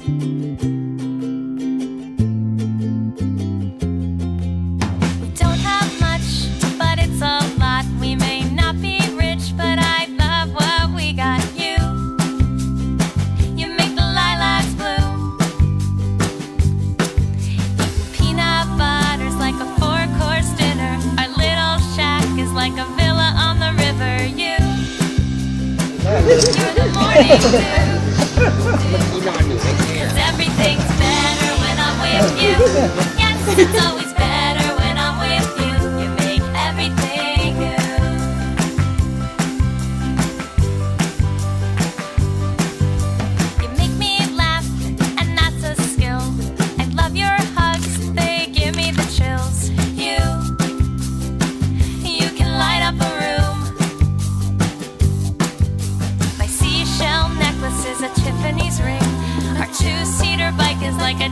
You're the morning dew. 'Cause everything's better when I'm with you. Yes, it's always better when I'm with you. You make everything new. You make me laugh, and that's a skill. I love your hugs, they give me the chills. You can light up a room. A Tiffany's ring. Our two-seater bike is like a